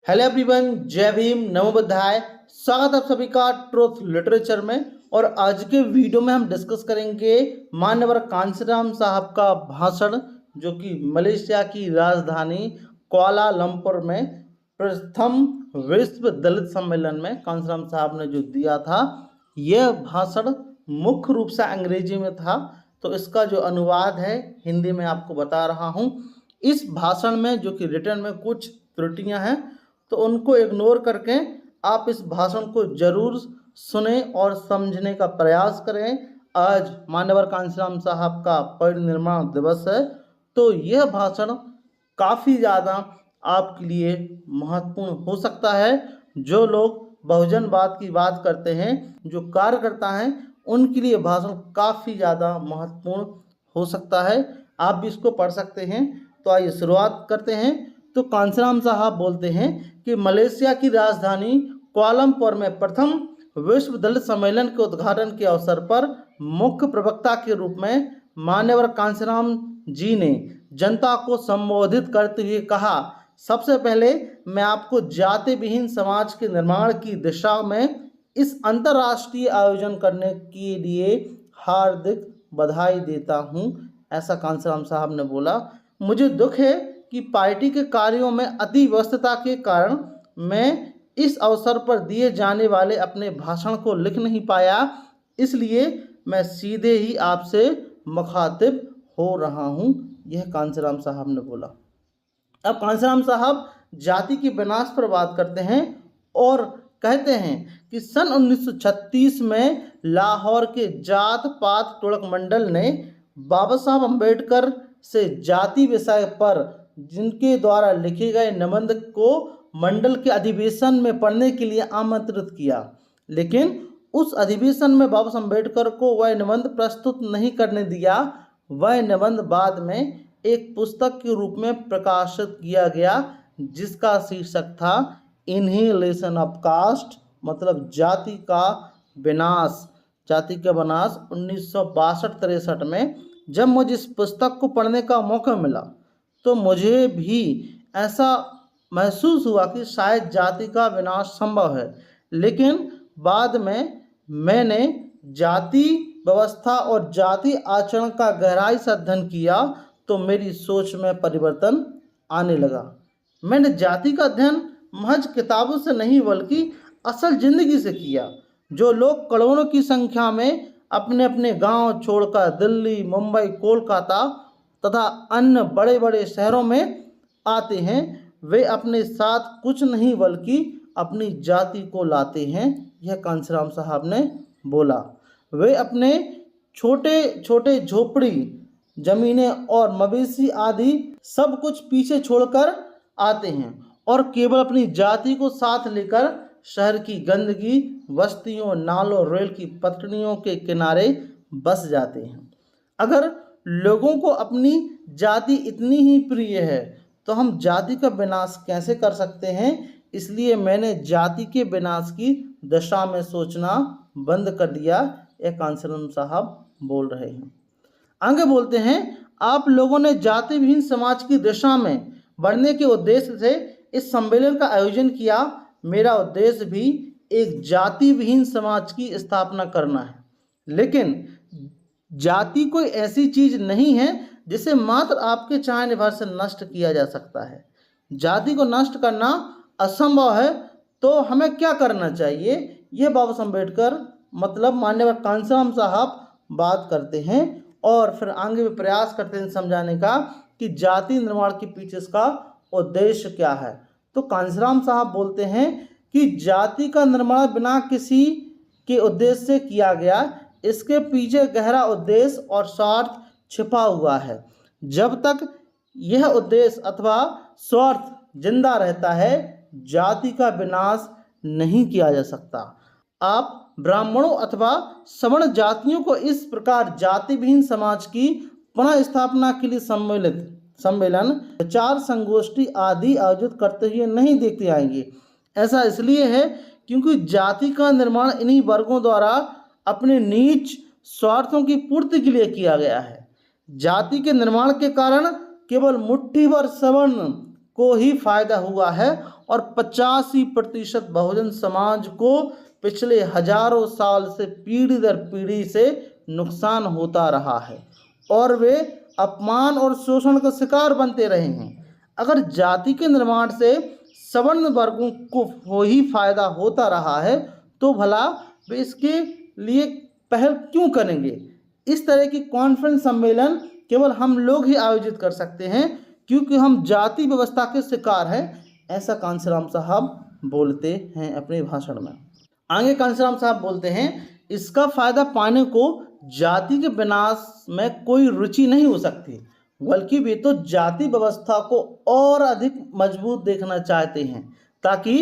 Hello everyone, जय भीम, नमो बुद्धाय। स्वागत है आप सभी का ट्रुथ लिटरेचर में। और आज के वीडियो में हम डिस्कस करेंगे माननीय कांसीराम साहब का भाषण, जो कि मलेशिया की राजधानी कुआलालंपुर में प्रथम विश्व दलित सम्मेलन में कांसीराम साहब ने जो दिया था। यह भाषण मुख्य रूप से अंग्रेजी में था, तो इसका जो अनुवाद है हिंदी में आपको बता रहा हूँ। इस भाषण में जो कि रिटर्न में कुछ त्रुटियां हैं, तो उनको इग्नोर करके आप इस भाषण को जरूर सुने और समझने का प्रयास करें। आज माननीय कांसीराम साहब का परिनिर्वाण दिवस है, तो यह भाषण काफ़ी ज़्यादा आपके लिए महत्वपूर्ण हो सकता है। जो लोग बहुजनवाद की बात करते हैं, जो कार्यकर्ता हैं, उनके लिए भाषण काफ़ी ज़्यादा महत्वपूर्ण हो सकता है। आप भी इसको पढ़ सकते हैं। तो आइए शुरुआत करते हैं। तो कांसीराम साहब बोलते हैं कि मलेशिया की राजधानी कुआलालंपुर में प्रथम विश्व दलित सम्मेलन के उद्घाटन के अवसर पर मुख्य प्रवक्ता के रूप में मान्यवर कांसीराम जी ने जनता को संबोधित करते हुए कहा, सबसे पहले मैं आपको जाति विहीन समाज के निर्माण की दिशा में इस अंतर्राष्ट्रीय आयोजन करने के लिए हार्दिक बधाई देता हूं। ऐसा कांसीराम साहब ने बोला। मुझे दुख है कि पार्टी के कार्यों में अति व्यस्तता के कारण मैं इस अवसर पर दिए जाने वाले अपने भाषण को लिख नहीं पाया, इसलिए मैं सीधे ही आपसे मुखातिब हो रहा हूं। यह कांसीराम साहब ने बोला। अब कांसीराम साहब जाति के विनाश पर बात करते हैं और कहते हैं कि सन 1936 में लाहौर के जात पात तुड़क मंडल ने बाबा साहब अम्बेडकर से जाति विषय पर जिनके द्वारा लिखे गए निबंध को मंडल के अधिवेशन में पढ़ने के लिए आमंत्रित किया, लेकिन उस अधिवेशन में बाबा साहब अम्बेडकर को वह निबंध प्रस्तुत नहीं करने दिया। वह निबंध बाद में एक पुस्तक के रूप में प्रकाशित किया गया, जिसका शीर्षक था इनहेलेशन ऑफ कास्ट, मतलब जाति का विनाश। जाति का विनाश 1962-63 में जब मुझे इस पुस्तक को पढ़ने का मौका मिला, तो मुझे भी ऐसा महसूस हुआ कि शायद जाति का विनाश संभव है। लेकिन बाद में मैंने जाति व्यवस्था और जाति आचरण का गहराई से अध्ययन किया, तो मेरी सोच में परिवर्तन आने लगा। मैंने जाति का अध्ययन महज किताबों से नहीं बल्कि असल जिंदगी से किया। जो लोग करोड़ों की संख्या में अपने अपने गांव छोड़कर दिल्ली, मुंबई, कोलकाता तथा अन्य बड़े बड़े शहरों में आते हैं, वे अपने साथ कुछ नहीं बल्कि अपनी जाति को लाते हैं। यह कांसीराम साहब ने बोला। वे अपने छोटे छोटे झोपड़ी, जमीनें और मवेशी आदि सब कुछ पीछे छोड़कर आते हैं और केवल अपनी जाति को साथ लेकर शहर की गंदगी, बस्तियों, नालों, रेल की पटरियों के किनारे बस जाते हैं। अगर लोगों को अपनी जाति इतनी ही प्रिय है, तो हम जाति का विनाश कैसे कर सकते हैं? इसलिए मैंने जाति के विनाश की दशा में सोचना बंद कर दिया। यह कांसीराम साहब बोल रहे हैं। आगे बोलते हैं, आप लोगों ने जाति विहीन समाज की दिशा में बढ़ने के उद्देश्य से इस सम्मेलन का आयोजन किया। मेरा उद्देश्य भी एक जाति विहीन समाज की स्थापना करना है, लेकिन जाति कोई ऐसी चीज नहीं है जिसे मात्र आपके चाहने भर से नष्ट किया जा सकता है। जाति को नष्ट करना असंभव है, तो हमें क्या करना चाहिए? ये बाबा साहब अम्बेडकर, मतलब माननीय कांसीराम साहब बात करते हैं और फिर आगे भी प्रयास करते हैं समझाने का कि जाति निर्माण के पीछे इसका उद्देश्य क्या है। तो कांसीराम साहब बोलते हैं कि जाति का निर्माण बिना किसी के उद्देश्य से किया गया, इसके पीछे गहरा उद्देश्य और स्वार्थ छिपा हुआ है। जब तक यह उद्देश्य अथवा स्वार्थ जिंदा रहता है, जाति का विनाश नहीं किया जा सकता। आप ब्राह्मणों अथवा सवर्ण जातियों को इस प्रकार जाति विहीन समाज की पुनः स्थापना के लिए सम्मेलन, विचार संगोष्ठी आदि आयोजित करते हुए नहीं देखते आएंगे। ऐसा इसलिए है क्योंकि जाति का निर्माण इन्हीं वर्गों द्वारा अपने नीच स्वार्थों की पूर्ति के लिए किया गया है। जाति के निर्माण के कारण केवल मुट्ठी भर सवर्ण को ही फायदा हुआ है और 85% बहुजन समाज को पिछले हजारों साल से पीढ़ी दर पीढ़ी से नुकसान होता रहा है और वे अपमान और शोषण का शिकार बनते रहे हैं। अगर जाति के निर्माण से सवर्ण वर्गों को हो ही फायदा होता रहा है तो भला वे इसके लिए पहल क्यों करेंगे। इस तरह की कॉन्फ्रेंस सम्मेलन केवल हम लोग ही आयोजित कर सकते हैं क्योंकि हम जाति व्यवस्था के शिकार हैं, ऐसा कांशीराम साहब बोलते हैं अपने भाषण में। आगे कांशीराम साहब बोलते हैं, इसका फायदा पाने को जाति के विनाश में कोई रुचि नहीं हो सकती, बल्कि वे तो जाति व्यवस्था को और अधिक मजबूत देखना चाहते हैं ताकि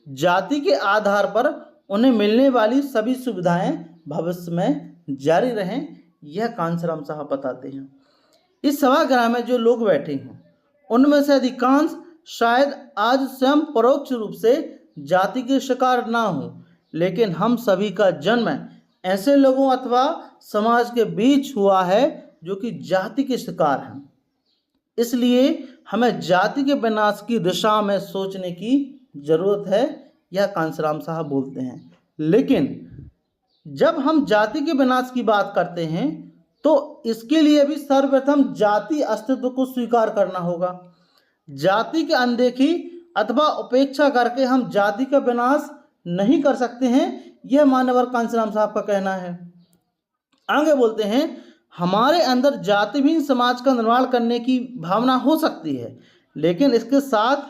जाति के आधार पर उन्हें मिलने वाली सभी सुविधाएं भविष्य में जारी रहें। यह कांशीराम साहब बताते हैं। इस सभागृह में जो लोग बैठे हैं उनमें से अधिकांश शायद आज स्वयं परोक्ष रूप से जाति के शिकार ना हो, लेकिन हम सभी का जन्म ऐसे लोगों अथवा समाज के बीच हुआ है जो कि जाति के शिकार हैं। इसलिए हमें जाति के विनाश की दिशा में सोचने की जरूरत है, यह कांशीराम साहब बोलते हैं। लेकिन जब हम जाति के विनाश की बात करते हैं तो इसके लिए भी सर्वप्रथम जाति अस्तित्व को स्वीकार करना होगा। जाति की अनदेखी अथवा उपेक्षा करके हम जाति का विनाश नहीं कर सकते हैं, यह मान्यवर कांशीराम साहब का कहना है। आगे बोलते हैं, हमारे अंदर जातिहीन समाज का निर्माण करने की भावना हो सकती है, लेकिन इसके साथ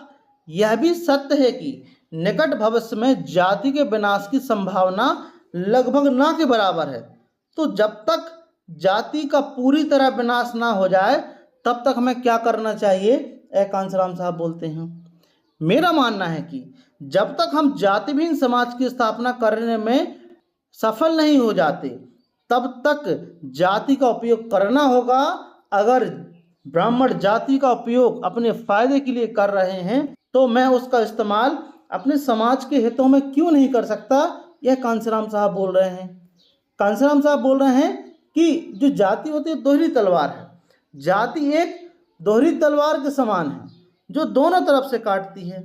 यह भी सत्य है कि निकट भविष्य में जाति के विनाश की संभावना लगभग ना के बराबर है। तो जब तक जाति का पूरी तरह विनाश ना हो जाए तब तक हमें क्या करना चाहिए, कांशीराम साहब बोलते हैं। मेरा मानना है कि जब तक हम जातिहीन समाज की स्थापना करने में सफल नहीं हो जाते तब तक जाति का उपयोग करना होगा। अगर ब्राह्मण जाति का उपयोग अपने फायदे के लिए कर रहे हैं तो मैं उसका इस्तेमाल अपने समाज के हितों में क्यों नहीं कर सकता, यह कांशीराम साहब बोल रहे हैं। कांशीराम साहब बोल रहे हैं कि जो जाति होती है दोहरी तलवार है। जाति एक दोहरी तलवार के समान है जो दोनों तरफ से काटती है।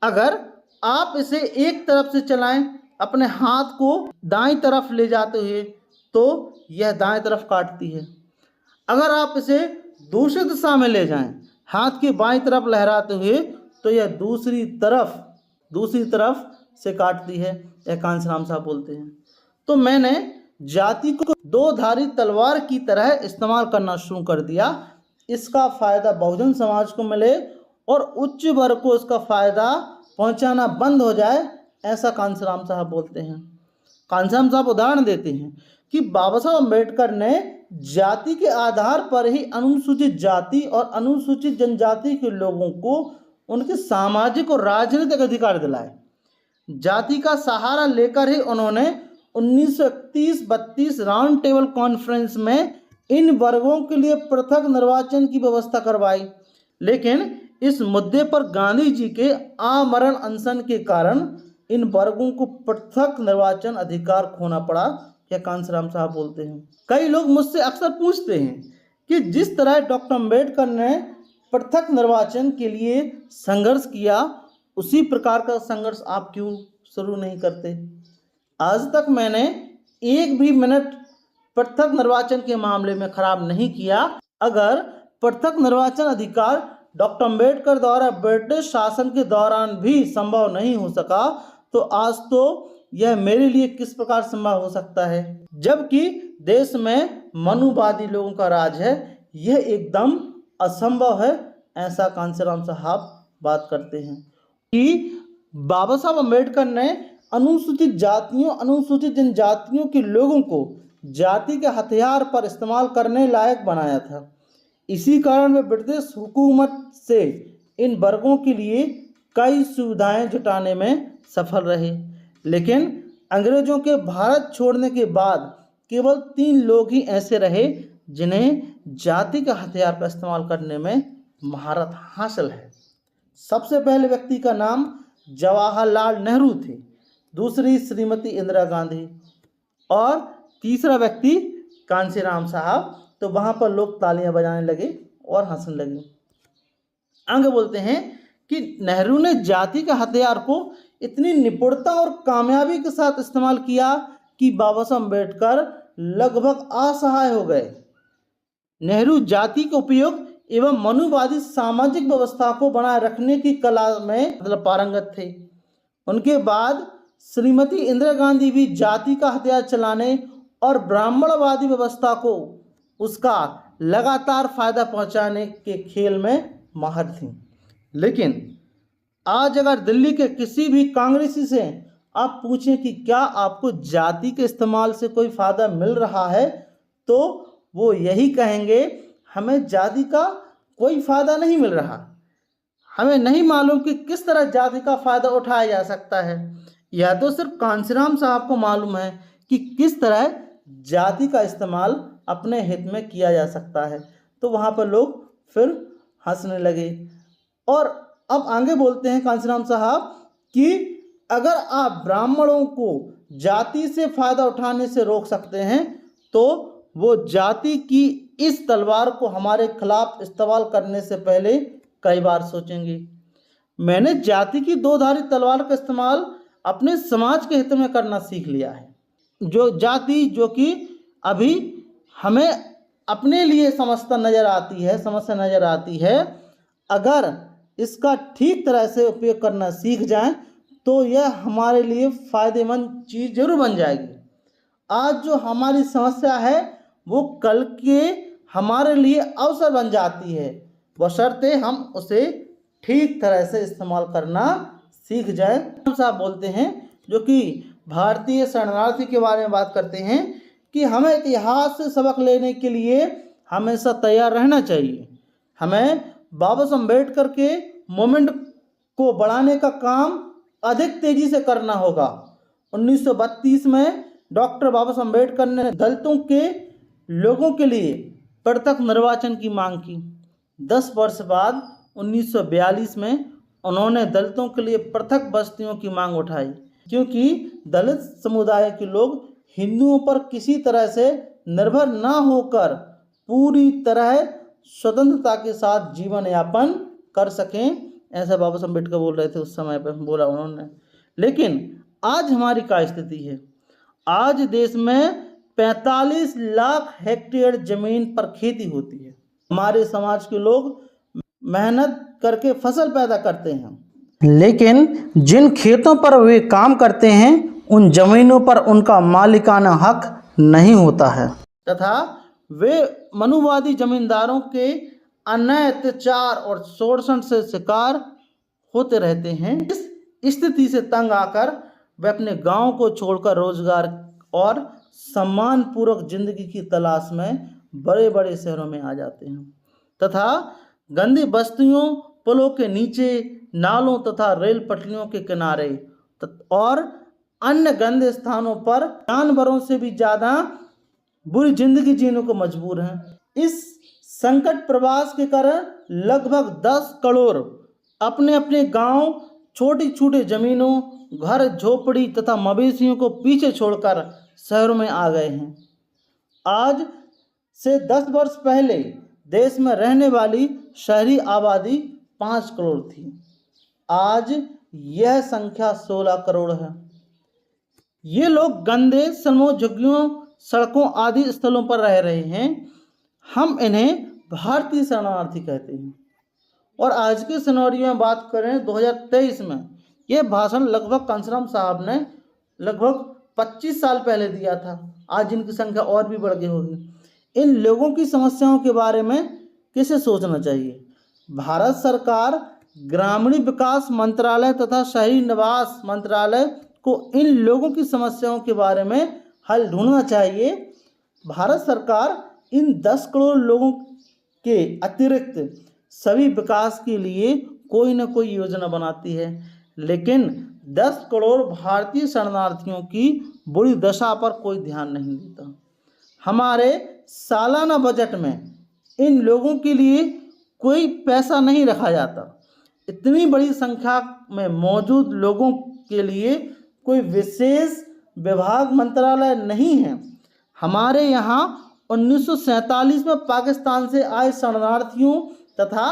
अगर आप इसे एक तरफ से चलाएं, अपने हाथ को दाईं तरफ ले जाते हुए, तो यह दाएं तरफ काटती है। अगर आप इसे दूसरी दिशा में ले जाएं, हाथ की बाईं तरफ लहराते हुए, तो यह दूसरी तरफ से काटती है, यह कांशीराम साहब बोलते हैं। तो मैंने जाति को दो धारी तलवार की तरह इस्तेमाल करना शुरू कर दिया। इसका फायदा बहुजन समाज को मिले और उच्च वर्ग को इसका फायदा पहुंचाना बंद हो जाए, ऐसा कांशीराम साहब बोलते हैं। कांशीराम साहब उदाहरण देते हैं कि बाबा साहब अम्बेडकर ने जाति के आधार पर ही अनुसूचित जाति और अनुसूचित जनजाति के लोगों को उनके सामाजिक और राजनीतिक अधिकार दिलाए। जाति का सहारा लेकर ही उन्होंने 1931-32 राउंड टेबल कॉन्फ्रेंस में इन वर्गों के लिए पृथक निर्वाचन की व्यवस्था करवाई। लेकिन इस मुद्दे पर गांधी जी के आमरण अनशन के कारण इन वर्गों को पृथक निर्वाचन अधिकार खोना पड़ा, यह कांशीराम साहब बोलते हैं। कई लोग मुझसे अक्सर पूछते हैं कि जिस तरह डॉक्टर अम्बेडकर ने पृथक निर्वाचन के लिए संघर्ष किया, उसी प्रकार का संघर्ष आप क्यों शुरू नहीं करते। आज तक मैंने एक भी मिनट पृथक निर्वाचन के मामले में खराब नहीं किया। अगर पृथक निर्वाचन अधिकार डॉक्टर अम्बेडकर द्वारा ब्रिटिश शासन के दौरान भी संभव नहीं हो सका, तो आज तो यह मेरे लिए किस प्रकार संभव हो सकता है, जबकि देश में मनुवादी लोगों का राज है। यह एकदम असंभव है, ऐसा कांशीराम साहब बात करते हैं कि बाबा साहब अम्बेडकर ने अनुसूचित जातियों, अनुसूचित जनजातियों के लोगों को जाति के हथियार पर इस्तेमाल करने लायक बनाया था। इसी कारण वे ब्रिटिश हुकूमत से इन वर्गों के लिए कई सुविधाएं जुटाने में सफल रहे। लेकिन अंग्रेजों के भारत छोड़ने के बाद केवल 3 लोग ही ऐसे रहे जिन्हें जाति के हथियार का इस्तेमाल करने में महारत हासिल है। सबसे पहले व्यक्ति का नाम जवाहरलाल नेहरू थे, दूसरी श्रीमती इंदिरा गांधी और तीसरा व्यक्ति कांशीराम साहब। तो वहाँ पर लोग तालियां बजाने लगे और हंसने लगे। आगे बोलते हैं कि नेहरू ने जाति के हथियार को इतनी निपुणता और कामयाबी के साथ इस्तेमाल किया कि बाबा साहब अम्बेडकर लगभग असहाय हो गए। नेहरू जाति का उपयोग एवं मनुवादी सामाजिक व्यवस्था को बनाए रखने की कला में पारंगत थे। उनके बाद श्रीमती इंदिरा गांधी भी जाति का हथियार चलाने और ब्राह्मणवादी व्यवस्था को उसका लगातार फायदा पहुंचाने के खेल में माहिर थी। लेकिन आज अगर दिल्ली के किसी भी कांग्रेसी से आप पूछें कि क्या आपको जाति के इस्तेमाल से कोई फायदा मिल रहा है, तो वो यही कहेंगे, हमें जाति का कोई फायदा नहीं मिल रहा, हमें नहीं मालूम कि किस तरह जाति का फायदा उठाया जा सकता है। यह तो सिर्फ कांशीराम साहब को मालूम है कि किस तरह जाति का इस्तेमाल अपने हित में किया जा सकता है। तो वहाँ पर लोग फिर हंसने लगे। और अब आगे बोलते हैं कांशीराम साहब कि अगर आप ब्राह्मणों को जाति से फायदा उठाने से रोक सकते हैं तो वो जाति की इस तलवार को हमारे खिलाफ इस्तेमाल करने से पहले कई बार सोचेंगे। मैंने जाति की दो धारी तलवार का इस्तेमाल अपने समाज के हित में करना सीख लिया है। जो जाति जो कि अभी हमें अपने लिए समस्या नज़र आती है, अगर इसका ठीक तरह से उपयोग करना सीख जाएं तो यह हमारे लिए फ़ायदेमंद चीज़ जरूर बन जाएगी। आज जो हमारी समस्या है वो कल के हमारे लिए अवसर बन जाती है, बशर्ते हम उसे ठीक तरह से इस्तेमाल करना सीख जाएं। हम साहब बोलते हैं, जो कि भारतीय शरणार्थी के बारे में बात करते हैं, कि हमें इतिहास से सबक लेने के लिए हमेशा तैयार रहना चाहिए। हमें बाबा साहब अम्बेडकर के मूवमेंट को बढ़ाने का काम अधिक तेजी से करना होगा। 1932 में डॉक्टर बाबा साहब अम्बेडकर ने दलितों के लोगों के लिए पृथक निर्वाचन की मांग की। 10 वर्ष बाद 1942 में उन्होंने दलितों के लिए पृथक बस्तियों की मांग उठाई, क्योंकि दलित समुदाय के लोग हिंदुओं पर किसी तरह से निर्भर ना होकर पूरी तरह स्वतंत्रता के साथ जीवन यापन कर सकें, ऐसा बाबा साहब अम्बेडकर बोल रहे थे उस समय पर, बोला उन्होंने। लेकिन आज हमारी क्या स्थिति है? आज देश में 45 लाख हेक्टेयर जमीन पर खेती होती है। हमारे समाज के लोग मेहनत करके फसल पैदा करते हैं, लेकिन जिन खेतों पर वे काम करते हैं उन जमीनों पर उनका मालिकाना हक नहीं होता है, तथा वे मनुवादी जमींदारों के अन्याय, अत्याचार और शोषण से शिकार होते रहते हैं। इस स्थिति से तंग आकर वे अपने गांव को छोड़कर रोजगार और सम्मानपूर्वक जिंदगी की तलाश में बड़े बड़े शहरों में आ जाते हैं, तथा गंदी बस्तियों, पुलों के नीचे, नालों तथा रेल पटरियों के किनारे और अन्य गंदे स्थानों पर जानवरों से भी ज़्यादा बुरी जिंदगी जीने को मजबूर हैं। इस संकट प्रवास के कारण लगभग 10 करोड़ अपने अपने गांव, छोटी छोटी जमीनों, घर, झोपड़ी तथा मवेशियों को पीछे छोड़कर शहरों में आ गए हैं। आज से 10 वर्ष पहले देश में रहने वाली शहरी आबादी 5 करोड़ थी। आज यह संख्या 16 करोड़ है। ये लोग गंदे समूह, झुग्गियों, सड़कों आदि स्थलों पर रह रहे हैं। हम इन्हें भारतीय शरणार्थी कहते हैं। और आज के सिनेरियो में बात करें 2023 में, ये भाषण लगभग कांशीराम साहब ने लगभग 25 साल पहले दिया था। आज इनकी संख्या और भी बढ़ गई होगी। इन लोगों की समस्याओं के बारे में किसे सोचना चाहिए? भारत सरकार ग्रामीण विकास मंत्रालय तथा शहरी निवास मंत्रालय को इन लोगों की समस्याओं के बारे में हल ढूंढना चाहिए। भारत सरकार इन 10 करोड़ लोगों के अतिरिक्त सभी विकास के लिए कोई न कोई योजना बनाती है, लेकिन 10 करोड़ भारतीय शरणार्थियों की बुरी दशा पर कोई ध्यान नहीं देता। हमारे सालाना बजट में इन लोगों के लिए कोई पैसा नहीं रखा जाता। इतनी बड़ी संख्या में मौजूद लोगों के लिए कोई विशेष विभाग, मंत्रालय नहीं है। हमारे यहाँ 1947 में पाकिस्तान से आए शरणार्थियों तथा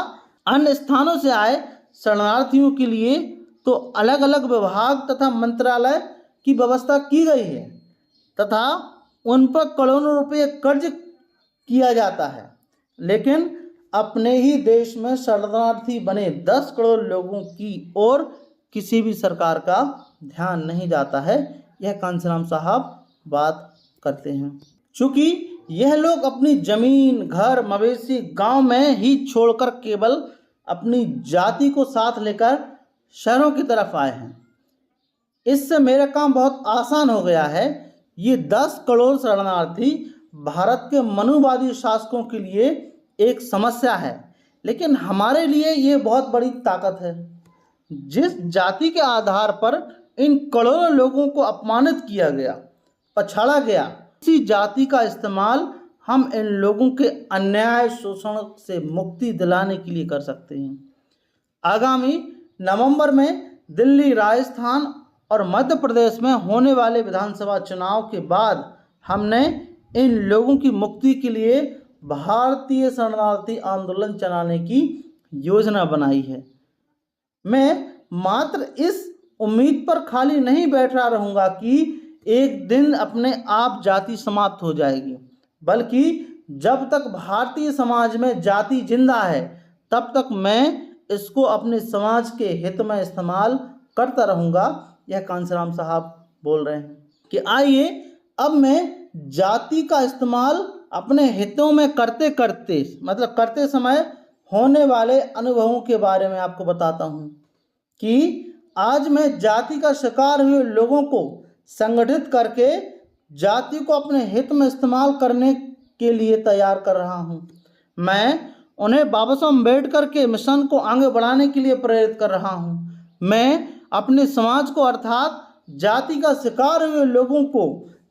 अन्य स्थानों से आए शरणार्थियों के लिए तो अलग अलग विभाग तथा मंत्रालय की व्यवस्था की गई है तथा उन पर करोड़ों रुपये कर्ज किया जाता है, लेकिन अपने ही देश में शरणार्थी बने 10 करोड़ लोगों की ओर किसी भी सरकार का ध्यान नहीं जाता है। यह कांशीराम साहब बात करते हैं। चूँकि यह लोग अपनी जमीन, घर, मवेशी गांव में ही छोड़कर केवल अपनी जाति को साथ लेकर शहरों की तरफ आए हैं, इससे मेरा काम बहुत आसान हो गया है। ये 10 करोड़ शरणार्थी भारत के मनुवादी शासकों के लिए एक समस्या है, लेकिन हमारे लिए ये बहुत बड़ी ताकत है। जिस जाति के आधार पर इन करोड़ों लोगों को अपमानित किया गया, पछाड़ा गया, इसी जाति का इस्तेमाल हम इन लोगों के अन्याय शोषण से मुक्ति दिलाने के लिए कर सकते हैं। आगामी नवंबर में दिल्ली, राजस्थान और मध्य प्रदेश में होने वाले विधानसभा चुनाव के बाद हमने इन लोगों की मुक्ति के लिए भारतीय शरणार्थी आंदोलन चलाने की योजना बनाई है। मैं मात्र इस उम्मीद पर खाली नहीं बैठा रहूँगा कि एक दिन अपने आप जाति समाप्त हो जाएगी, बल्कि जब तक भारतीय समाज में जाति जिंदा है तब तक मैं इसको अपने समाज के हित में इस्तेमाल करता रहूँगा। यह कांशीराम साहब बोल रहे हैं कि आइए अब मैं जाति का इस्तेमाल अपने हितों में करते समय होने वाले अनुभवों के बारे में आपको बताता हूँ कि आज मैं जाति का शिकार हुए लोगों को संगठित करके जाति को अपने हित में इस्तेमाल करने के लिए तैयार कर रहा हूँ। मैं उन्हें बाबा साहब अम्बेडकर के मिशन को आगे बढ़ाने के लिए प्रेरित कर रहा हूँ। मैं अपने समाज को अर्थात जाति का शिकार हुए लोगों को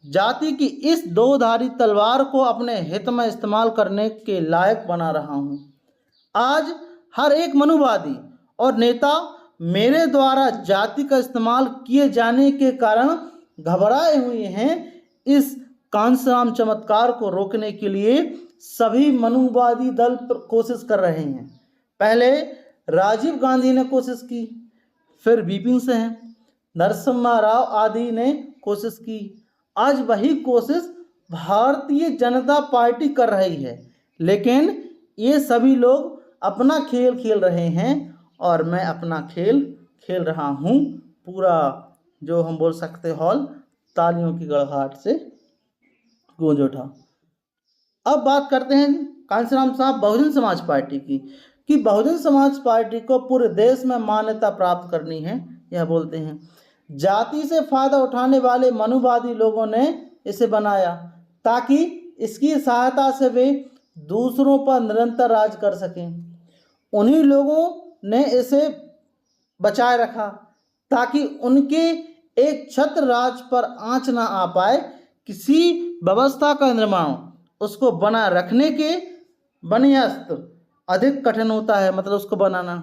जाति की इस दोधारी तलवार को अपने हित में इस्तेमाल करने के लायक बना रहा हूँ। आज हर एक मनुवादी और नेता मेरे द्वारा जाति का इस्तेमाल किए जाने के कारण घबराए हुए हैं। इस कांशीराम चमत्कार को रोकने के लिए सभी मनुवादी दल कोशिश कर रहे हैं। पहले राजीव गांधी ने कोशिश की, फिर बिपिन सिंह, नरसिम्हा राव आदि ने कोशिश की। आज वही कोशिश भारतीय जनता पार्टी कर रही है, लेकिन ये सभी लोग अपना खेल खेल रहे हैं और मैं अपना खेल खेल रहा हूँ। पूरा जो हम बोल सकते हॉल तालियों की गड़गड़ाहट से गूंज उठा। अब बात करते हैं कांशीराम साहब बहुजन समाज पार्टी की कि बहुजन समाज पार्टी को पूरे देश में मान्यता प्राप्त करनी है। यह बोलते हैं जाति से फायदा उठाने वाले मनुवादी लोगों ने इसे बनाया ताकि इसकी सहायता से वे दूसरों पर निरंतर राज कर सकें। उन्हीं लोगों ने इसे बचाए रखा ताकि उनके एक छत्र राज पर आंच ना आ पाए। किसी व्यवस्था का निर्माण उसको बना रखने के बनियास्त अधिक कठिन होता है, मतलब उसको बनाना।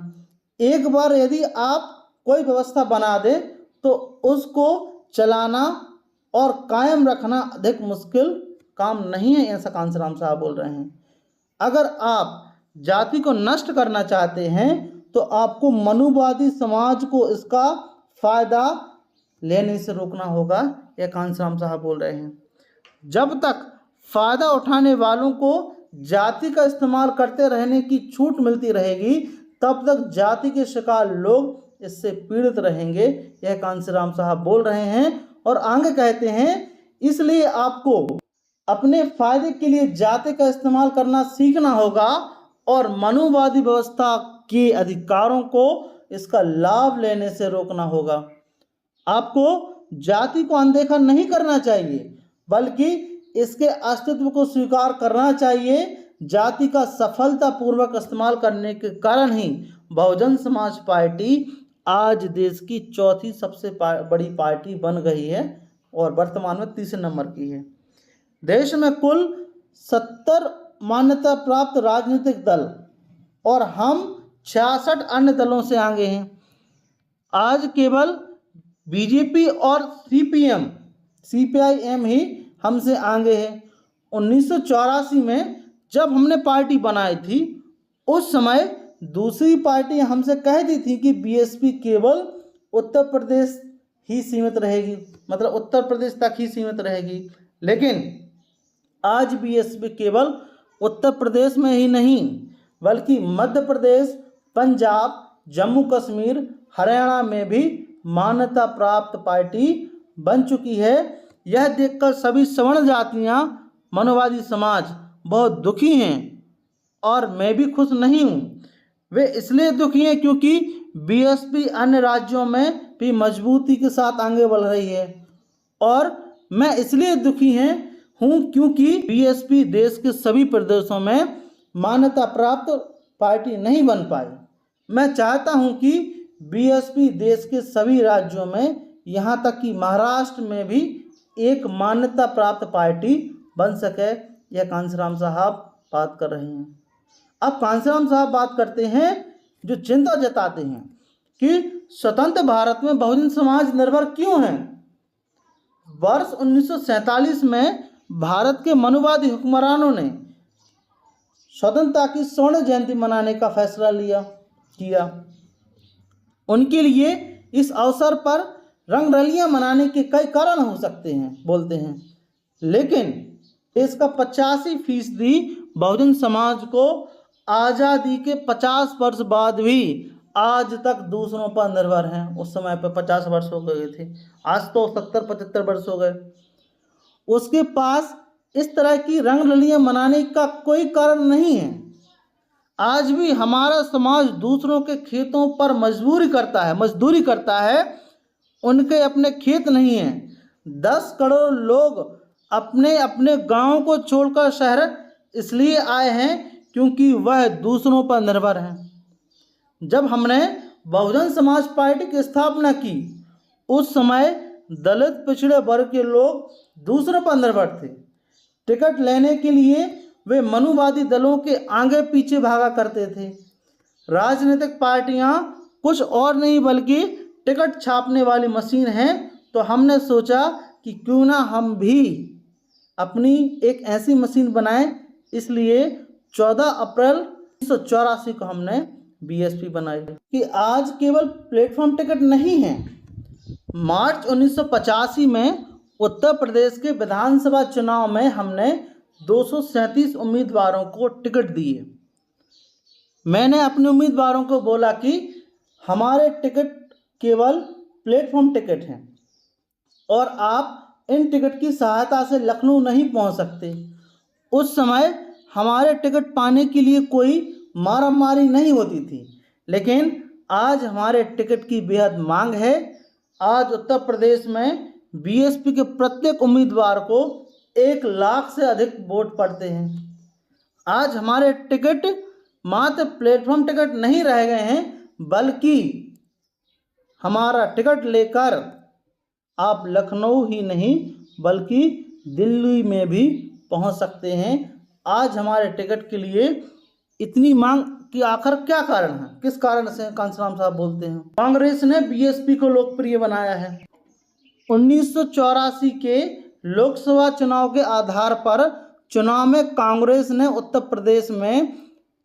एक बार यदि आप कोई व्यवस्था बना दे तो उसको चलाना और कायम रखना अधिक मुश्किल काम नहीं है, ऐसा कांशीराम साहब बोल रहे हैं। अगर आप जाति को नष्ट करना चाहते हैं तो आपको मनुवादी समाज को इसका फायदा लेने से रोकना होगा, यह कांशीराम साहब बोल रहे हैं। जब तक फायदा उठाने वालों को जाति का इस्तेमाल करते रहने की छूट मिलती रहेगी तब तक जाति के शिकार लोग इससे पीड़ित रहेंगे, यह कांशीराम साहब बोल रहे हैं। और आगे कहते हैं इसलिए आपको अपने फायदे के लिए जाति का इस्तेमाल करना सीखना होगा और मनुवादी व्यवस्था के अधिकारों को इसका लाभ लेने से रोकना होगा। आपको जाति को अनदेखा नहीं करना चाहिए बल्कि इसके अस्तित्व को स्वीकार करना चाहिए। जाति का सफलतापूर्वक इस्तेमाल करने के कारण ही बहुजन समाज पार्टी आज देश की चौथी सबसे बड़ी पार्टी बन गई है और वर्तमान में तीसरे नंबर की है। देश में कुल 70 मान्यता प्राप्त राजनीतिक दल और हम 66 अन्य दलों से आगे हैं। आज केवल बीजेपी और सीपीआईएम ही हमसे आगे है। 1984 में जब हमने पार्टी बनाई थी उस समय दूसरी पार्टी हमसे कहती थी कि बीएसपी केवल उत्तर प्रदेश ही सीमित रहेगी, मतलब उत्तर प्रदेश तक ही सीमित रहेगी, लेकिन आज बीएसपी केवल उत्तर प्रदेश में ही नहीं बल्कि मध्य प्रदेश, पंजाब, जम्मू कश्मीर, हरियाणा में भी मान्यता प्राप्त पार्टी बन चुकी है। यह देखकर सभी सवर्ण जातियां, मानववादी समाज बहुत दुखी हैं और मैं भी खुश नहीं हूँ। वे इसलिए दुखी हैं क्योंकि बीएसपी अन्य राज्यों में भी मजबूती के साथ आगे बढ़ रही है, और मैं इसलिए दुखी हूँ क्योंकि बीएसपी देश के सभी प्रदेशों में मान्यता प्राप्त पार्टी नहीं बन पाई। मैं चाहता हूँ कि बीएसपी देश के सभी राज्यों में, यहाँ तक कि महाराष्ट्र में भी एक मान्यता प्राप्त पार्टी बन सके। यह कांशीराम साहब बात कर रहे हैं। अब कांशीराम साहब बात करते हैं, जो चिंता जताते हैं कि स्वतंत्र भारत में बहुजन समाज निर्भर क्यों है। वर्ष 1947 में भारत के मनुवादी हुक्मरानों ने स्वतंत्रता की स्वर्ण जयंती मनाने का फैसला किया। उनके लिए इस अवसर पर रंगरलियां मनाने के कई कारण हो सकते हैं, बोलते हैं, लेकिन देश का 85% बहुजन समाज को आज़ादी के 50 वर्ष बाद भी आज तक दूसरों पर निर्भर हैं। उस समय पर 50 वर्ष हो गए थे, आज तो 70-75 वर्ष हो गए। उसके पास इस तरह की रंगरलियां मनाने का कोई कारण नहीं है। आज भी हमारा समाज दूसरों के खेतों पर मजदूरी करता है। उनके अपने खेत नहीं हैं। 10 करोड़ लोग अपने अपने गांव को छोड़कर शहर इसलिए आए हैं क्योंकि वह दूसरों पर निर्भर हैं। जब हमने बहुजन समाज पार्टी की स्थापना की, उस समय दलित पिछड़े वर्ग के लोग दूसरों पर निर्भर थे। टिकट लेने के लिए वे मनुवादी दलों के आगे पीछे भागा करते थे। राजनीतिक पार्टियां कुछ और नहीं बल्कि टिकट छापने वाली मशीन हैं। तो हमने सोचा कि क्यों ना हम भी अपनी एक ऐसी मशीन बनाएं, इसलिए 14 अप्रैल 1984 को हमने बीएसपी बनाई। कि आज केवल प्लेटफॉर्म टिकट नहीं है। मार्च 1985 में उत्तर प्रदेश के विधानसभा चुनाव में हमने 237 उम्मीदवारों को टिकट दिए। मैंने अपने उम्मीदवारों को बोला कि हमारे टिकट केवल प्लेटफॉर्म टिकट हैं और आप इन टिकट की सहायता से लखनऊ नहीं पहुंच सकते। उस समय हमारे टिकट पाने के लिए कोई मारामारी नहीं होती थी, लेकिन आज हमारे टिकट की बेहद मांग है। आज उत्तर प्रदेश में बीएसपी के प्रत्येक उम्मीदवार को 1 लाख से अधिक वोट पड़ते हैं। आज हमारे टिकट मात्र प्लेटफॉर्म टिकट नहीं रह गए हैं, बल्कि हमारा टिकट लेकर आप लखनऊ ही नहीं बल्कि दिल्ली में भी पहुंच सकते हैं। आज हमारे टिकट के लिए इतनी मांग की आखिर क्या कारण है, किस कारण से? कांशीराम साहब बोलते हैं, कांग्रेस ने बीएसपी को लोकप्रिय बनाया है। 1984 के लोकसभा चुनाव के आधार पर चुनाव में कांग्रेस ने उत्तर प्रदेश में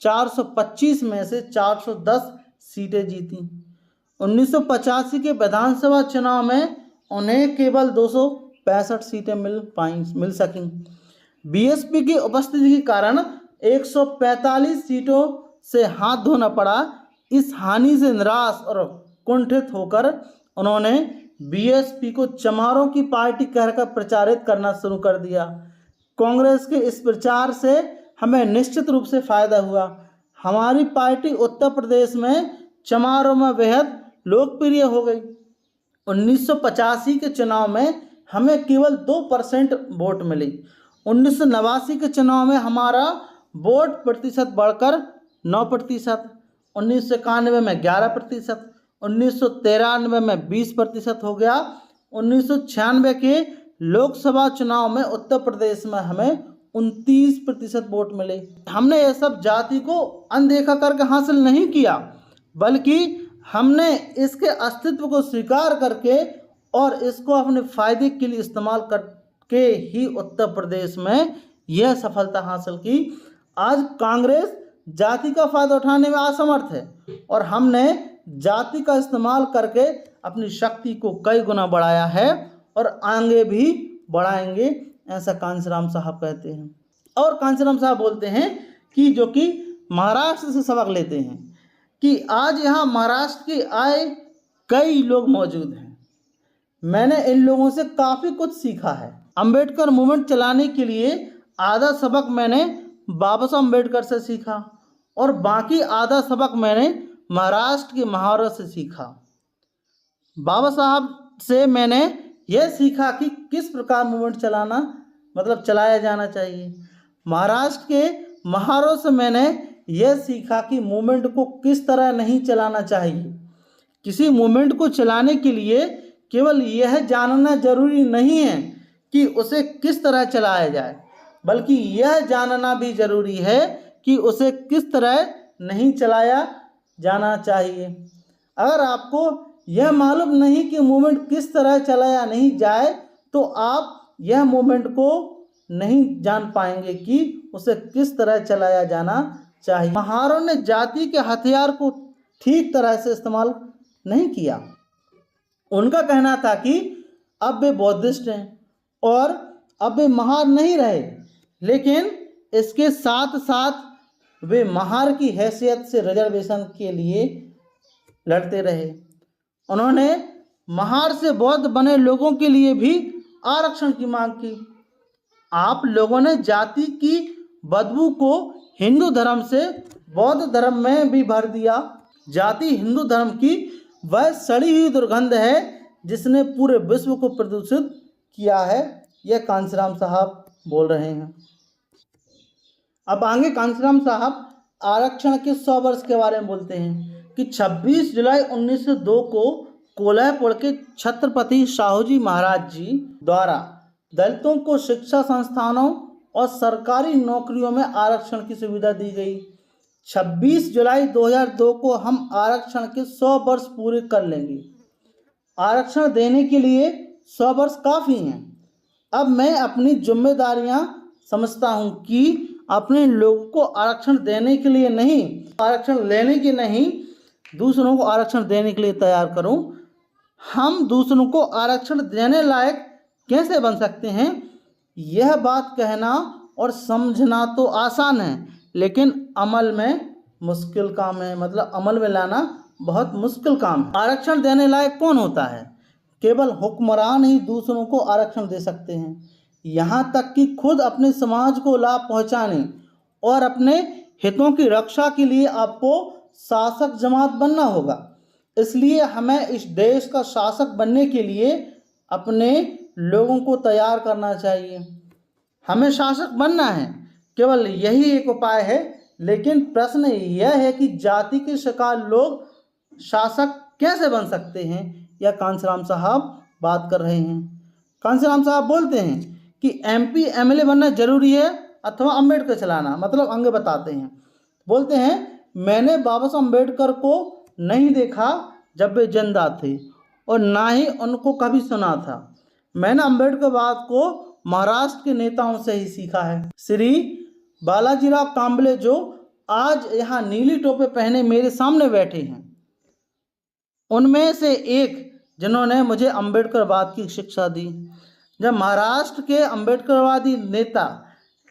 425 में से 410 सीटें जीती। 1985 के विधानसभा चुनाव में उन्हें केवल 265 सीटें मिल सकीं। बीएसपी की उपस्थिति के कारण 145 सीटों से हाथ धोना पड़ा। इस हानि से निराश और कुंठित होकर उन्होंने बीएसपी को चमारों की पार्टी कहकर प्रचारित करना शुरू कर दिया। कांग्रेस के इस प्रचार से हमें निश्चित रूप से फायदा हुआ। हमारी पार्टी उत्तर प्रदेश में चमारों में बेहद लोकप्रिय हो गई। 1985 के चुनाव में हमें केवल 2% वोट मिली। 1989 के चुनाव में हमारा वोट प्रतिशत बढ़कर 9%, 1991 में 11%, 1993 में 20% हो गया। 1996 के लोकसभा चुनाव में उत्तर प्रदेश में हमें 29% वोट मिले। हमने यह सब जाति को अनदेखा करके हासिल नहीं किया, बल्कि हमने इसके अस्तित्व को स्वीकार करके और इसको अपने फायदे के लिए इस्तेमाल करके ही उत्तर प्रदेश में यह सफलता हासिल की। आज कांग्रेस जाति का फायदा उठाने में असमर्थ है और हमने जाति का इस्तेमाल करके अपनी शक्ति को कई गुना बढ़ाया है और आगे भी बढ़ाएंगे, ऐसा कांशीराम साहब कहते हैं। और कांशीराम साहब बोलते हैं कि जो कि महाराष्ट्र से सबक लेते हैं कि आज यहाँ महाराष्ट्र के आए कई लोग मौजूद हैं, मैंने इन लोगों से काफ़ी कुछ सीखा है। अंबेडकर मूवमेंट चलाने के लिए आधा सबक मैंने बाबा साहब अम्बेडकर से सीखा और बाकी आधा सबक मैंने महाराष्ट्र के महावरा से सीखा। बाबा साहब से मैंने यह सीखा कि किस प्रकार मूवमेंट चलाया जाना चाहिए। महाराष्ट्र के महावरों से मैंने यह सीखा कि मूवमेंट को किस तरह नहीं चलाना चाहिए। किसी मूवमेंट को चलाने के लिए केवल यह जानना जरूरी नहीं है कि उसे किस तरह चलाया जाए, बल्कि यह जानना भी जरूरी है कि उसे किस तरह नहीं चलाया जाना चाहिए। अगर आपको यह मालूम नहीं कि मूवमेंट किस तरह चलाया नहीं जाए तो आप यह मूवमेंट को नहीं जान पाएंगे कि उसे किस तरह चलाया जाना चाहिए। महावरों ने जाति के हथियार को ठीक तरह से इस्तेमाल नहीं किया। उनका कहना था कि अब वे बौद्धिस्ट हैं और अब वे महार नहीं रहे, लेकिन इसके साथ साथ वे महार की हैसियत से रिजर्वेशन के लिए लड़ते रहे। उन्होंने महार से बौद्ध बने लोगों के लिए भी आरक्षण की मांग की। आप लोगों ने जाति की बदबू को हिंदू धर्म से बौद्ध धर्म में भी भर दिया। जाति हिंदू धर्म की वह सड़ी हुई दुर्गंध है जिसने पूरे विश्व को प्रदूषित किया है, यह कांशीराम साहब बोल रहे हैं। अब आगे कांशीराम साहब आरक्षण के 100 वर्ष के बारे में बोलते हैं कि 26 जुलाई 1902 को कोल्हापुर के छत्रपति शाहूजी महाराज जी द्वारा दलितों को शिक्षा संस्थानों और सरकारी नौकरियों में आरक्षण की सुविधा दी गई। 26 जुलाई 2002 को हम आरक्षण के 100 वर्ष पूरे कर लेंगे। आरक्षण देने के लिए 100 वर्ष काफ़ी हैं। अब मैं अपनी जिम्मेदारियां समझता हूं कि अपने लोगों को आरक्षण देने के लिए नहीं, आरक्षण लेने के नहीं, दूसरों को आरक्षण देने के लिए तैयार करूं। हम दूसरों को आरक्षण देने लायक कैसे बन सकते हैं, यह बात कहना और समझना तो आसान है, लेकिन अमल में मुश्किल काम है। मतलब अमल में लाना बहुत मुश्किल काम है। आरक्षण देने लायक कौन होता है? केवल हुक्मरान ही दूसरों को आरक्षण दे सकते हैं। यहाँ तक कि खुद अपने समाज को लाभ पहुँचाने और अपने हितों की रक्षा के लिए आपको शासक जमात बनना होगा। इसलिए हमें इस देश का शासक बनने के लिए अपने लोगों को तैयार करना चाहिए। हमें शासक बनना है, केवल यही एक उपाय है। लेकिन प्रश्न यह है कि जाति के शिकार लोग शासक कैसे बन सकते हैं, यह कांशीराम साहब बात कर रहे हैं। कांशीराम साहब बोलते हैं कि MP MLA बनना जरूरी है अथवा अम्बेडकर चलाना। मतलब आगे बताते हैं, बोलते हैं मैंने बाबा साहब अम्बेडकर को नहीं देखा जब वे जिंदा थे और ना ही उनको कभी सुना था। मैंने अम्बेडकरवाद को महाराष्ट्र के नेताओं से ही सीखा है। श्री बालाजीराव कांबले जो आज यहाँ नीली टोपी पहने मेरे सामने बैठे हैं, उनमें से एक जिन्होंने मुझे अम्बेडकरवाद की शिक्षा दी। जब महाराष्ट्र के अम्बेडकरवादी नेता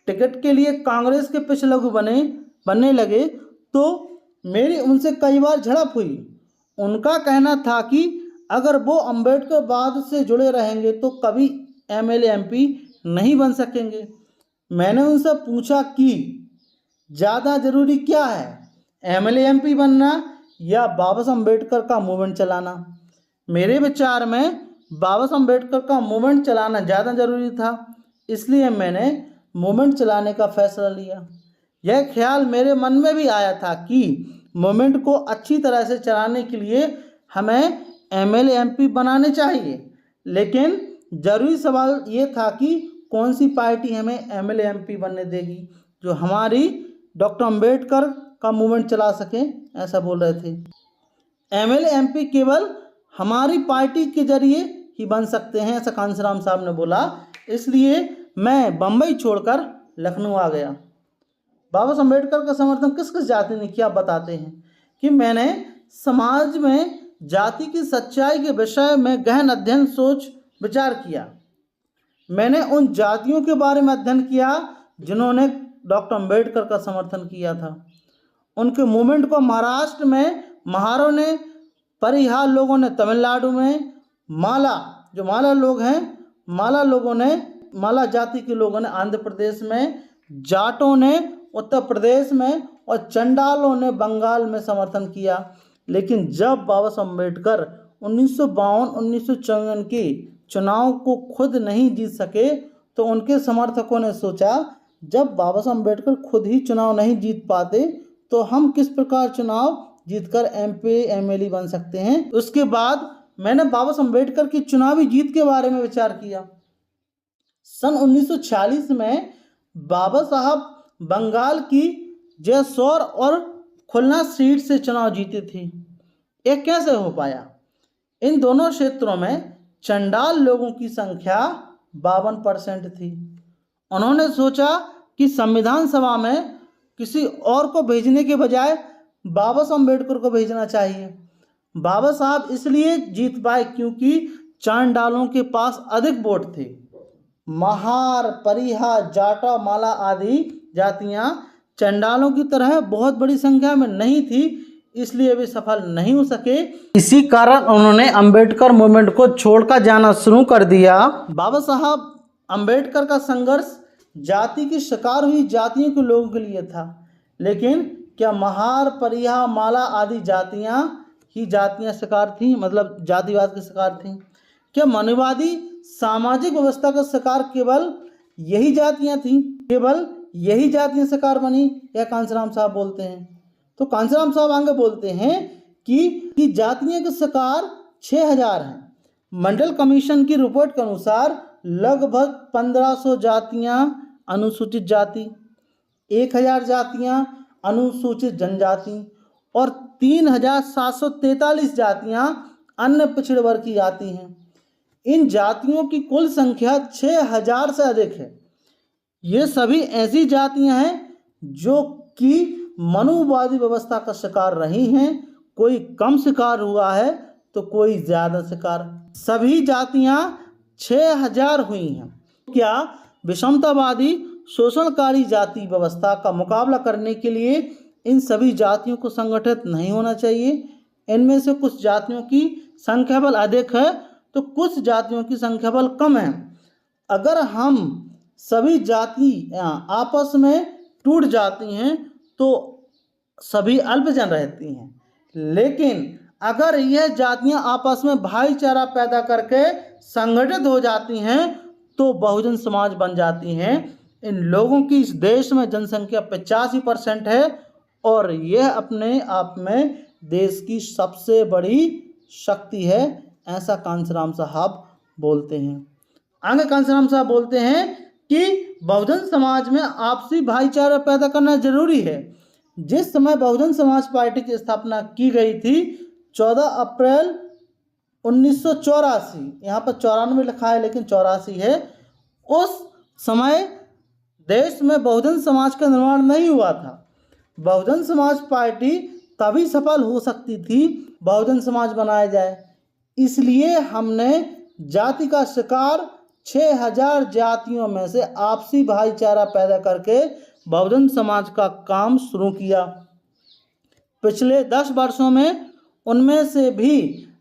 टिकट के लिए कांग्रेस के पिछलग्गू बनने लगे तो मेरी उनसे कई बार झड़प हुई। उनका कहना था कि अगर वो अम्बेडकरवाद से जुड़े रहेंगे तो कभी MLA MP नहीं बन सकेंगे। मैंने उनसे पूछा कि ज़्यादा ज़रूरी क्या है, MLA MP बनना या बाबा साहब अम्बेडकर का मूवमेंट चलाना? मेरे विचार में बाबा साहब अम्बेडकर का मूवमेंट चलाना ज़्यादा ज़रूरी था, इसलिए मैंने मूवमेंट चलाने का फैसला लिया। यह ख्याल मेरे मन में भी आया था कि मूवमेंट को अच्छी तरह से चलाने के लिए हमें MLA MP बनाने चाहिए, लेकिन ज़रूरी सवाल ये था कि कौन सी पार्टी हमें MLA MP बनने देगी जो हमारी डॉक्टर अम्बेडकर का मूवमेंट चला सके, ऐसा बोल रहे थे। MLA MP केवल हमारी पार्टी के जरिए ही बन सकते हैं, ऐसा कांशीराम साहब ने बोला। इसलिए मैं बम्बई छोड़कर लखनऊ आ गया। बाबा साहब अम्बेडकर का समर्थन किस किस जाति ने किया बताते हैं कि मैंने समाज में जाति की सच्चाई के विषय में गहन अध्ययन सोच विचार किया। मैंने उन जातियों के बारे में अध्ययन किया जिन्होंने डॉक्टर अम्बेडकर का समर्थन किया था। उनके मूवमेंट को महाराष्ट्र में महारों ने, परिहार लोगों ने तमिलनाडु में, माला लोगों ने, माला जाति के लोगों ने आंध्र प्रदेश में, जाटों ने उत्तर प्रदेश में और चंडालों ने बंगाल में समर्थन किया। लेकिन जब बाबा साहब अम्बेडकर 1952-1954 के चुनाव को खुद नहीं जीत सके तो उनके समर्थकों ने सोचा, जब बाबा साहब अम्बेडकर खुद ही चुनाव नहीं जीत पाते तो हम किस प्रकार चुनाव जीतकर MP MLA बन सकते हैं। उसके बाद मैंने बाबा साहब अम्बेडकर की चुनावी जीत के बारे में विचार किया। सन 1946 में बाबा साहब बंगाल की जयसौर और खुलना सीट से चुनाव जीते थे। ये कैसे हो पाया? इन दोनों क्षेत्रों में चंडाल लोगों की संख्या 52% थी। उन्होंने सोचा कि संविधान सभा में किसी और को भेजने के बजाय बाबा साहब अम्बेडकर को भेजना चाहिए। बाबा साहब इसलिए जीत पाए क्योंकि चंडालों के पास अधिक वोट थे। महार, परिहा, जाटा, माला आदि जातियां चंडालों की तरह बहुत बड़ी संख्या में नहीं थी, इसलिए वे सफल नहीं हो सके। इसी कारण उन्होंने अंबेडकर मूवमेंट को छोड़कर जाना शुरू कर दिया। बाबा साहब अंबेडकर का संघर्ष जाति की शिकार हुई जातियों के लोगों के लिए था। लेकिन क्या महार, परिहा, माला आदि जातियां शिकार थीं, मतलब जातिवाद के शिकार थीं? क्या मानववादी सामाजिक व्यवस्था का शिकार केवल यही जातियां थीं? केवल यही जातियां शिकार बनी? या कांशीराम साहब बोलते हैं तो कांशीराम साहब आगे बोलते हैं कि जातियों के शिकार 6000 हैं। मंडल कमीशन की रिपोर्ट के अनुसार लगभग 1500 जातियां अनुसूचित जाति, 1000 जातियां अनुसूचित जनजाति और 3743 जातियां अन्य पिछड़े वर्ग की जाति हैं। इन जातियों की कुल संख्या 6000 से अधिक है। ये सभी ऐसी जातियां हैं जो कि मनुवादी व्यवस्था का शिकार रही हैं। कोई कम शिकार हुआ है तो कोई ज़्यादा शिकार। सभी जातियां 6000 हुई हैं। क्या विषमतावादी शोषणकारी जाति व्यवस्था का मुकाबला करने के लिए इन सभी जातियों को संगठित नहीं होना चाहिए? इनमें से कुछ जातियों की संख्या बल अधिक है तो कुछ जातियों की संख्या बल कम है। अगर हम सभी जाति आपस में टूट जाती हैं तो सभी अल्पजन रहती हैं। लेकिन अगर यह जातियां आपस में भाईचारा पैदा करके संगठित हो जाती हैं तो बहुजन समाज बन जाती हैं। इन लोगों की इस देश में जनसंख्या 85% है और यह अपने आप में देश की सबसे बड़ी शक्ति है, ऐसा कांशीराम साहब बोलते हैं। आगे कांशीराम साहब बोलते हैं कि बहुजन समाज में आपसी भाईचारा पैदा करना जरूरी है। जिस समय बहुजन समाज पार्टी की स्थापना की गई थी 14 अप्रैल 1984, यहाँ पर 94 लिखा है लेकिन 84 है, उस समय देश में बहुजन समाज का निर्माण नहीं हुआ था। बहुजन समाज पार्टी तभी सफल हो सकती थी बहुजन समाज बनाया जाए। इसलिए हमने जाति का शिकार 6000 जातियों में से आपसी भाईचारा पैदा करके बहुजन समाज का काम शुरू किया। पिछले 10 वर्षों में उनमें से भी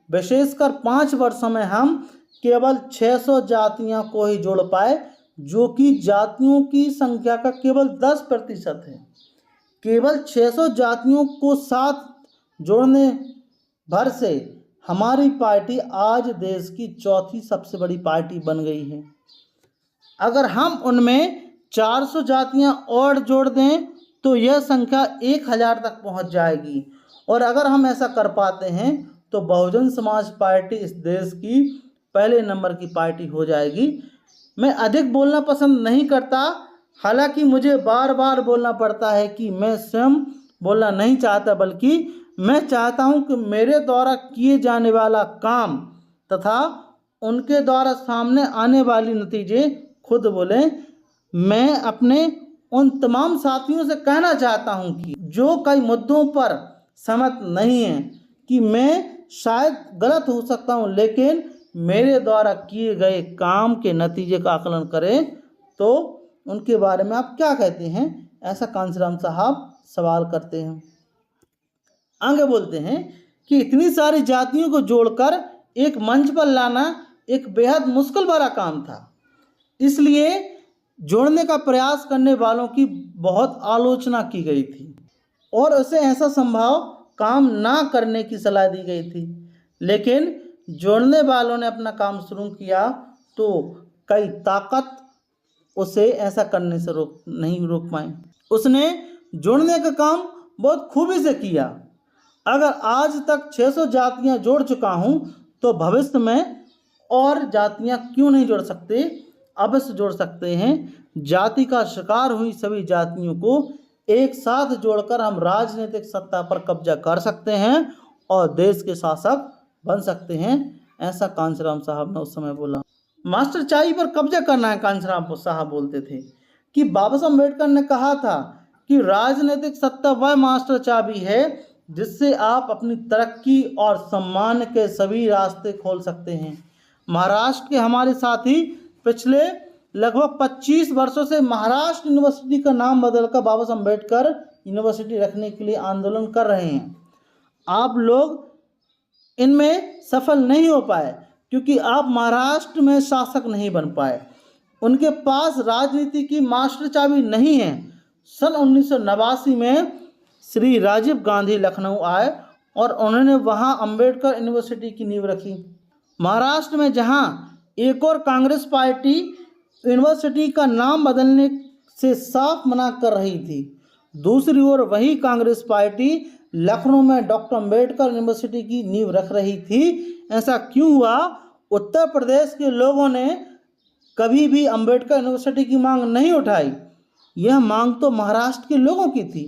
विशेषकर 5 वर्षों में हम केवल 600 जातियों को ही जोड़ पाए, जो कि जातियों की संख्या का केवल 10% है। केवल 600 जातियों को साथ जोड़ने भर से हमारी पार्टी आज देश की चौथी सबसे बड़ी पार्टी बन गई है। अगर हम उनमें 400 जातियां और जोड़ दें तो यह संख्या 1000 तक पहुंच जाएगी। और अगर हम ऐसा कर पाते हैं तो बहुजन समाज पार्टी इस देश की पहले नंबर की पार्टी हो जाएगी। मैं अधिक बोलना पसंद नहीं करता, हालांकि मुझे बार बार बोलना पड़ता है कि मैं स्वयं बोलना नहीं चाहता, बल्कि मैं चाहता हूं कि मेरे द्वारा किए जाने वाला काम तथा उनके द्वारा सामने आने वाली नतीजे खुद बोलें। मैं अपने उन तमाम साथियों से कहना चाहता हूं कि जो कई मुद्दों पर सहमत नहीं है कि मैं शायद गलत हो सकता हूं, लेकिन मेरे द्वारा किए गए काम के नतीजे का आकलन करें तो उनके बारे में आप क्या कहते हैं, ऐसा कांशीराम साहब सवाल करते हैं। आगे बोलते हैं कि इतनी सारी जातियों को जोड़कर एक मंच पर लाना एक बेहद मुश्किल भरा काम था, इसलिए जोड़ने का प्रयास करने वालों की बहुत आलोचना की गई थी और उसे ऐसा संभव काम ना करने की सलाह दी गई थी। लेकिन जोड़ने वालों ने अपना काम शुरू किया तो कई ताकत उसे ऐसा करने से नहीं रोक पाए। उसने जोड़ने का काम बहुत खूबी से किया। अगर आज तक 600 जातियां जोड़ चुका हूं तो भविष्य में और जातियां क्यों नहीं जोड़ सकते, अवश्य जोड़ सकते हैं। जाति का शिकार हुई सभी जातियों को एक साथ जोड़कर हम राजनीतिक सत्ता पर कब्जा कर सकते हैं और देश के शासक बन सकते हैं, ऐसा कांशीराम साहब ने उस समय बोला। मास्टर चाबी पर कब्जा करना है, कांशीराम साहब बोलते थे कि बाबा साहब अम्बेडकर ने कहा था कि राजनीतिक सत्ता वह मास्टर चाबी है जिससे आप अपनी तरक्की और सम्मान के सभी रास्ते खोल सकते हैं। महाराष्ट्र के हमारे साथी पिछले लगभग 25 वर्षों से महाराष्ट्र यूनिवर्सिटी का नाम बदलकर बाबा साहब अम्बेडकर यूनिवर्सिटी रखने के लिए आंदोलन कर रहे हैं। आप लोग इनमें सफल नहीं हो पाए क्योंकि आप महाराष्ट्र में शासक नहीं बन पाए। उनके पास राजनीति की मास्टर चाबी नहीं है। सन 1989 में श्री राजीव गांधी लखनऊ आए और उन्होंने वहां अम्बेडकर यूनिवर्सिटी की नींव रखी। महाराष्ट्र में जहां एक और कांग्रेस पार्टी यूनिवर्सिटी का नाम बदलने से साफ मना कर रही थी, दूसरी ओर वही कांग्रेस पार्टी लखनऊ में डॉक्टर अम्बेडकर यूनिवर्सिटी की नींव रख रही थी। ऐसा क्यों हुआ? उत्तर प्रदेश के लोगों ने कभी भी अम्बेडकर यूनिवर्सिटी की मांग नहीं उठाई। यह मांग तो महाराष्ट्र के लोगों की थी।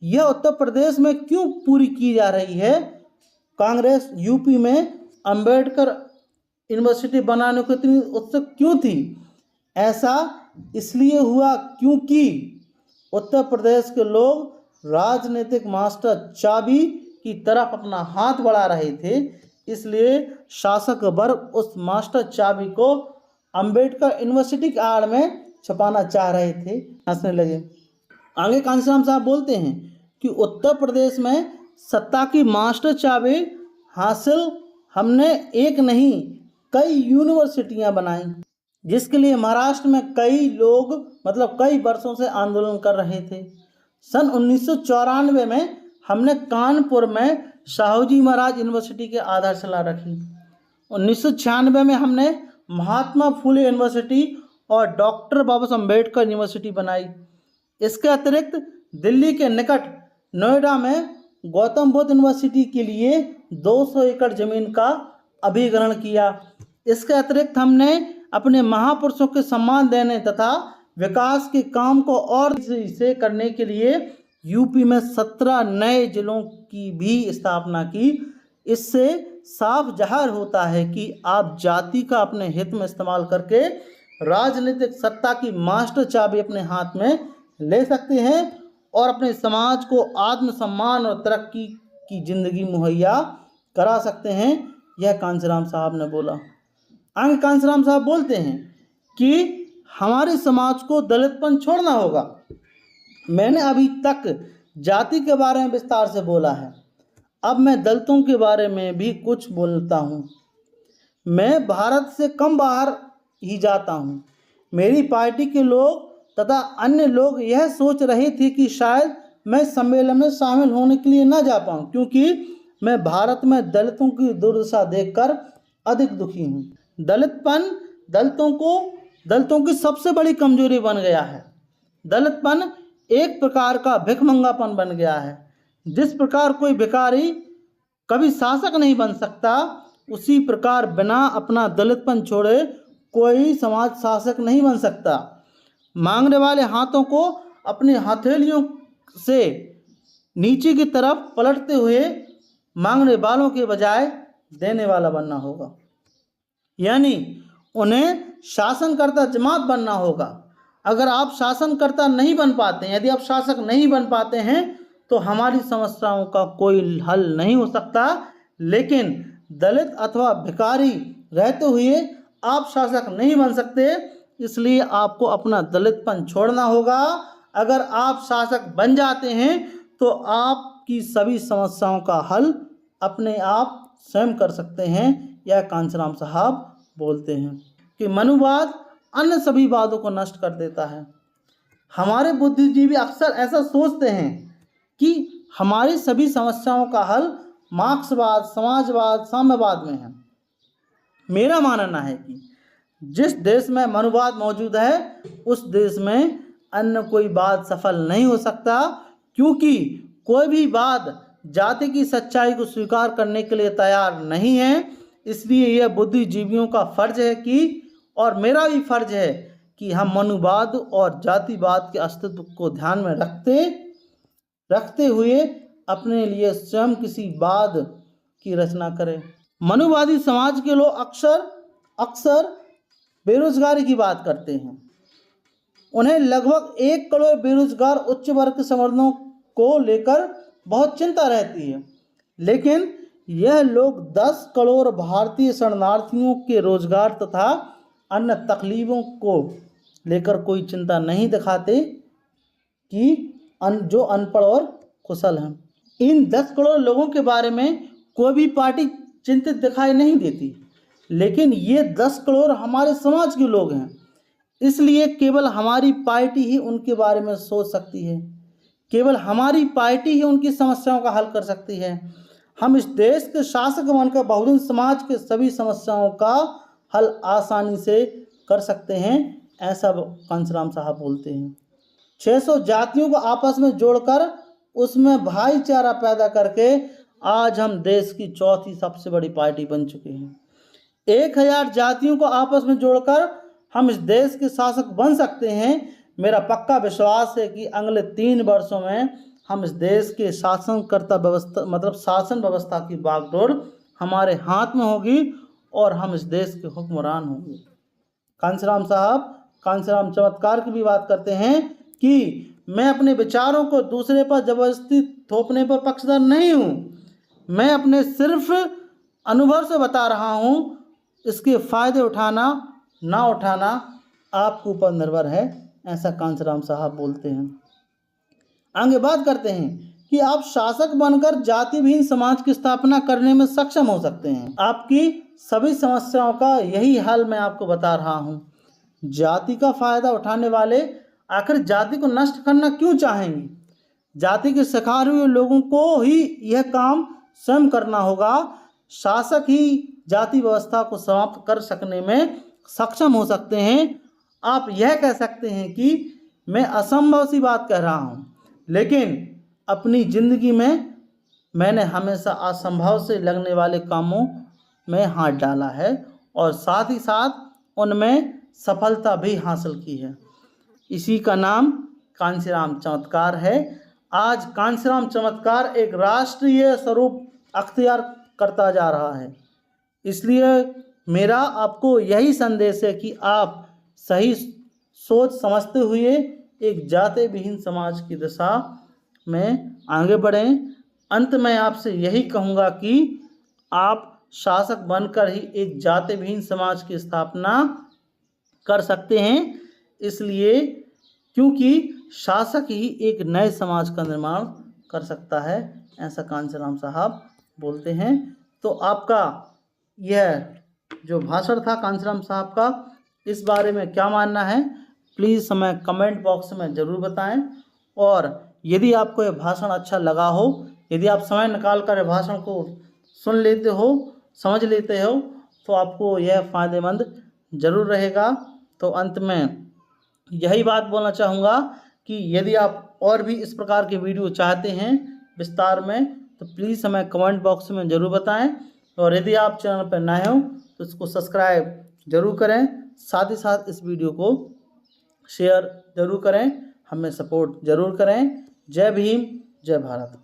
यह उत्तर प्रदेश में क्यों पूरी की जा रही है? कांग्रेस यूपी में अम्बेडकर यूनिवर्सिटी बनाने को इतनी उत्सुक क्यों थी? ऐसा इसलिए हुआ क्योंकि उत्तर प्रदेश के लोग राजनीतिक मास्टर चाबी की तरफ अपना हाथ बढ़ा रहे थे, इसलिए शासक वर्ग उस मास्टर चाबी को अम्बेडकर यूनिवर्सिटी की आड़ में छुपाना चाह रहे थे। हंसने लगे। आगे कांशीराम साहब बोलते हैं कि उत्तर प्रदेश में सत्ता की मास्टर चाबी हासिल हमने एक नहीं कई यूनिवर्सिटियां बनाई, जिसके लिए महाराष्ट्र में कई लोग कई वर्षों से आंदोलन कर रहे थे। सन 1994 में हमने कानपुर में शाहूजी महाराज यूनिवर्सिटी की आधारशिला रखी। 1996 में हमने महात्मा फुले यूनिवर्सिटी और डॉक्टर बाबा साहब अम्बेडकर यूनिवर्सिटी बनाई। इसके अतिरिक्त दिल्ली के निकट नोएडा में गौतम बुद्ध यूनिवर्सिटी के लिए 200 एकड़ जमीन का अधिग्रहण किया। इसके अतिरिक्त हमने अपने महापुरुषों के सम्मान देने तथा विकास के काम को और से करने के लिए यूपी में 17 नए जिलों की भी स्थापना की। इससे साफ जाहिर होता है कि आप जाति का अपने हित में इस्तेमाल करके राजनीतिक सत्ता की मास्टर चाबी अपने हाथ में ले सकते हैं और अपने समाज को आत्मसम्मान और तरक्की की जिंदगी मुहैया करा सकते हैं, यह कांशीराम साहब ने बोला। आगे कांशीराम साहब बोलते हैं कि हमारे समाज को दलितपन छोड़ना होगा। मैंने अभी तक जाति के बारे में विस्तार से बोला है, अब मैं दलितों के बारे में भी कुछ बोलता हूँ। मैं भारत से कम बाहर ही जाता हूँ। मेरी पार्टी के लोग तथा अन्य लोग यह सोच रहे थे कि शायद मैं सम्मेलन में शामिल होने के लिए न जा पाऊँ, क्योंकि मैं भारत में दलितों की दुर्दशा देखकर अधिक दुखी हूँ। दलितपन दलितों की सबसे बड़ी कमजोरी बन गया है। दलितपन एक प्रकार का भिखमंगापन बन गया है। जिस प्रकार कोई भिखारी कभी शासक नहीं बन सकता, उसी प्रकार बिना अपना दलितपन छोड़े कोई समाज शासक नहीं बन सकता। मांगने वाले हाथों को अपनी हथेलियों से नीचे की तरफ पलटते हुए मांगने वालों के बजाय देने वाला बनना होगा, यानी उन्हें शासनकर्ता जमात बनना होगा। अगर आप शासनकर्ता नहीं बन पाते हैं, यदि आप शासक नहीं बन पाते हैं, तो हमारी समस्याओं का कोई हल नहीं हो सकता। लेकिन दलित अथवा भिखारी रहते हुए आप शासक नहीं बन सकते, इसलिए आपको अपना दलितपन छोड़ना होगा। अगर आप शासक बन जाते हैं तो आपकी सभी समस्याओं का हल अपने आप स्वयं कर सकते हैं। यह कांशीराम साहब बोलते हैं कि मनुवाद अन्य सभी वादों को नष्ट कर देता है। हमारे बुद्धिजीवी अक्सर ऐसा सोचते हैं कि हमारी सभी समस्याओं का हल मार्क्सवाद, समाजवाद, साम्यवाद में है। मेरा मानना है कि जिस देश में मनुवाद मौजूद है उस देश में अन्य कोई वाद सफल नहीं हो सकता, क्योंकि कोई भी वाद जाति की सच्चाई को स्वीकार करने के लिए तैयार नहीं है। इसलिए यह बुद्धिजीवियों का फर्ज है कि, और मेरा भी फर्ज है कि हम मनुवाद और जातिवाद के अस्तित्व को ध्यान में रखते हुए अपने लिए स्वयं किसी वाद की रचना करें। मनुवादी समाज के लोग अक्सर बेरोजगारी की बात करते हैं। उन्हें लगभग 1 करोड़ बेरोजगार उच्च वर्ग के संवर्गों को लेकर बहुत चिंता रहती है, लेकिन यह लोग 10 करोड़ भारतीय शरणार्थियों के रोजगार तथा अन्य तकलीफों को लेकर कोई चिंता नहीं दिखाते कि जो अनपढ़ और कुशल हैं। इन 10 करोड़ लोगों के बारे में कोई भी पार्टी चिंतित दिखाई नहीं देती, लेकिन ये 10 करोड़ हमारे समाज के लोग हैं। इसलिए केवल हमारी पार्टी ही उनके बारे में सोच सकती है, केवल हमारी पार्टी ही उनकी समस्याओं का हल कर सकती है। हम इस देश के शासक बनकर बहुजन समाज के सभी समस्याओं का हल आसानी से कर सकते हैं, ऐसा कांशीराम साहब बोलते हैं। 600 जातियों को आपस में जोड़कर उसमें भाईचारा पैदा करके आज हम देश की चौथी सबसे बड़ी पार्टी बन चुके हैं। 1000 जातियों को आपस में जोड़कर हम इस देश के शासक बन सकते हैं। मेरा पक्का विश्वास है कि अगले 3 वर्षों में हम इस देश के शासनकर्ता व्यवस्था शासन व्यवस्था की बागडोर हमारे हाथ में होगी और हम इस देश के हुक्मरान होंगे। कांशीराम साहब कांशीराम चमत्कार की भी बात करते हैं कि मैं अपने विचारों को दूसरे पर जबरदस्ती थोपने पर पक्षधर नहीं हूँ, मैं अपने सिर्फ अनुभव से बता रहा हूँ। इसके फायदे उठाना ना उठाना आपके ऊपर निर्भर है, ऐसा कांशीराम साहब बोलते हैं। आगे बात करते हैं कि आप शासक बनकर जाति विहीन समाज की स्थापना करने में सक्षम हो सकते हैं। आपकी सभी समस्याओं का यही हल मैं आपको बता रहा हूँ। जाति का फायदा उठाने वाले आखिर जाति को नष्ट करना क्यों चाहेंगे? जाति के शिकार हुए लोगों को ही यह काम स्वयं करना होगा। शासक ही जाति व्यवस्था को समाप्त कर सकने में सक्षम हो सकते हैं। आप यह कह सकते हैं कि मैं असंभव सी बात कह रहा हूँ, लेकिन अपनी जिंदगी में मैंने हमेशा असंभव से लगने वाले कामों में हाथ डाला है और साथ ही साथ उनमें सफलता भी हासिल की है। इसी का नाम कांशीराम चमत्कार है। आज कांशीराम चमत्कार एक राष्ट्रीय स्वरूप अख्तियार करता जा रहा है। इसलिए मेरा आपको यही संदेश है कि आप सही सोच समझते हुए एक जाति विहीन समाज की दिशा में आगे बढ़ें। अंत में आपसे यही कहूँगा कि आप शासक बनकर ही एक जाति विहीन समाज की स्थापना कर सकते हैं, इसलिए क्योंकि शासक ही एक नए समाज का निर्माण कर सकता है, ऐसा कांशीराम साहब बोलते हैं। तो आपका यह जो भाषण था कांशीराम साहब का, इस बारे में क्या मानना है प्लीज़ हमें कमेंट बॉक्स में ज़रूर बताएं। और यदि आपको यह भाषण अच्छा लगा हो, यदि आप समय निकाल कर भाषण को सुन लेते हो, समझ लेते हो, तो आपको यह फ़ायदेमंद ज़रूर रहेगा। तो अंत में यही बात बोलना चाहूँगा कि यदि आप और भी इस प्रकार के वीडियो चाहते हैं विस्तार में, तो प्लीज़ हमें कमेंट बॉक्स में ज़रूर बताएं। और यदि आप चैनल पर नए हो तो इसको सब्सक्राइब ज़रूर करें, साथ ही साथ इस वीडियो को शेयर ज़रूर करें, हमें सपोर्ट ज़रूर करें। जय भीम, जय भारत।